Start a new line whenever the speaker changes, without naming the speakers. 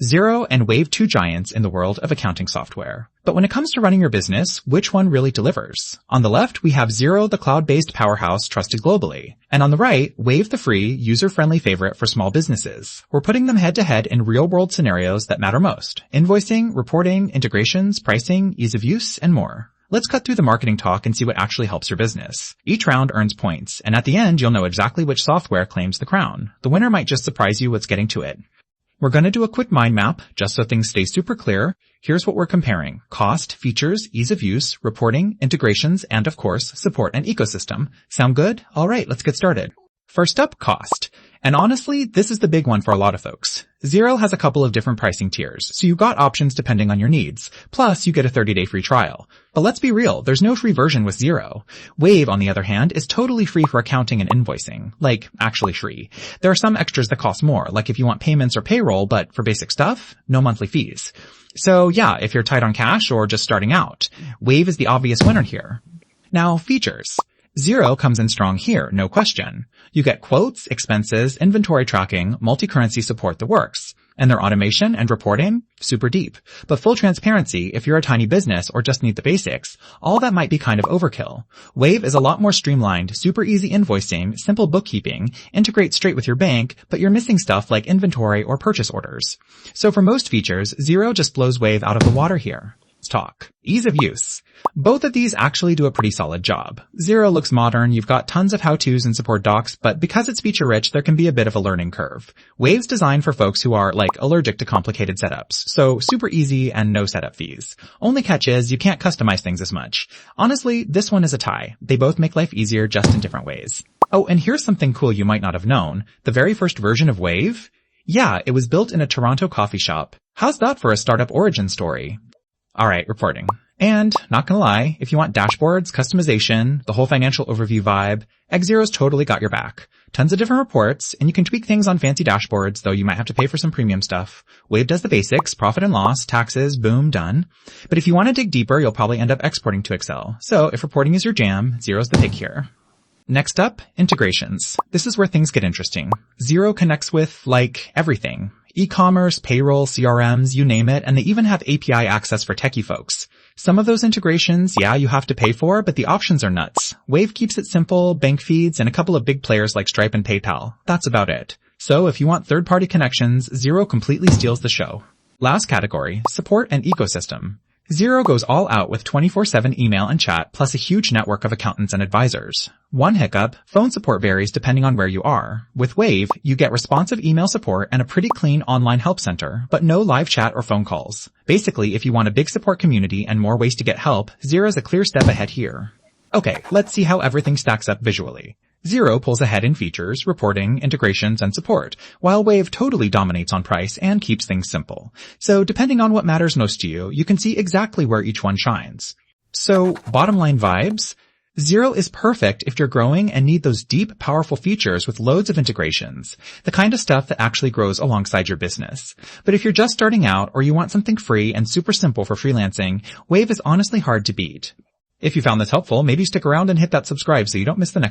Xero and Wave, two giants in the world of accounting software. But when it comes to running your business, which one really delivers? On the left, we have Xero, the cloud-based powerhouse trusted globally. And on the right, Wave, the free, user-friendly favorite for small businesses. We're putting them head-to-head in real-world scenarios that matter most. Invoicing, reporting, integrations, pricing, ease of use, and more. Let's cut through the marketing talk and see what actually helps your business. Each round earns points, and at the end, you'll know exactly which software claims the crown. The winner might just surprise you what's getting to it. We're going to do a quick mind map, just so things stay super clear. Here's what we're comparing. Cost, features, ease of use, reporting, integrations, and of course, support and ecosystem. Sound good? All right, let's get started. First up, cost. And honestly, this is the big one for a lot of folks. Xero has a couple of different pricing tiers, so you've got options depending on your needs. Plus, you get a 30-day free trial. But let's be real, there's no free version with Xero. Wave, on the other hand, is totally free for accounting and invoicing. Like, actually free. There are some extras that cost more, like if you want payments or payroll, but for basic stuff, no monthly fees. So yeah, if you're tight on cash or just starting out, Wave is the obvious winner here. Now, features. Xero comes in strong here, no question. You get quotes, expenses, inventory tracking, multi-currency support, the works. And their automation and reporting, super deep. But full transparency, if you're a tiny business or just need the basics, all that might be kind of overkill. Wave is a lot more streamlined, super easy invoicing, simple bookkeeping, integrates straight with your bank, but you're missing stuff like inventory or purchase orders. So for most features, Xero just blows Wave out of the water here. Let's talk. Ease of use. Both of these actually do a pretty solid job. Xero looks modern, you've got tons of how-tos and support docs, but because it's feature-rich, there can be a bit of a learning curve. Wave's designed for folks who are, allergic to complicated setups, so super easy and no setup fees. Only catch is, you can't customize things as much. Honestly, this one is a tie. They both make life easier, just in different ways. Oh, and here's something cool you might not have known. The very first version of Wave? Yeah, it was built in a Toronto coffee shop. How's that for a startup origin story? Alright, reporting. And, not gonna lie, if you want dashboards, customization, the whole financial overview vibe, Xero's totally got your back. Tons of different reports, and you can tweak things on fancy dashboards, though you might have to pay for some premium stuff. Wave does the basics, profit and loss, taxes, boom, done. But if you want to dig deeper, you'll probably end up exporting to Excel. So, if reporting is your jam, Xero's the pick here. Next up, integrations. This is where things get interesting. Xero connects with, everything. E-commerce, payroll, CRMs, you name it, and they even have API access for techie folks. Some of those integrations, yeah, you have to pay for, but the options are nuts. Wave keeps it simple, bank feeds, and a couple of big players like Stripe and PayPal. That's about it. So if you want third-party connections, Xero completely steals the show. Last category, support and ecosystem. Xero goes all out with 24/7 email and chat, plus a huge network of accountants and advisors. One hiccup, phone support varies depending on where you are. With Wave, you get responsive email support and a pretty clean online help center, but no live chat or phone calls. Basically, if you want a big support community and more ways to get help, Xero's a clear step ahead here. Okay, let's see how everything stacks up visually. Xero pulls ahead in features, reporting, integrations, and support, while Wave totally dominates on price and keeps things simple. So depending on what matters most to you, you can see exactly where each one shines. So, bottom line vibes, Xero is perfect if you're growing and need those deep, powerful features with loads of integrations, the kind of stuff that actually grows alongside your business. But if you're just starting out or you want something free and super simple for freelancing, Wave is honestly hard to beat. If you found this helpful, maybe stick around and hit that subscribe so you don't miss the next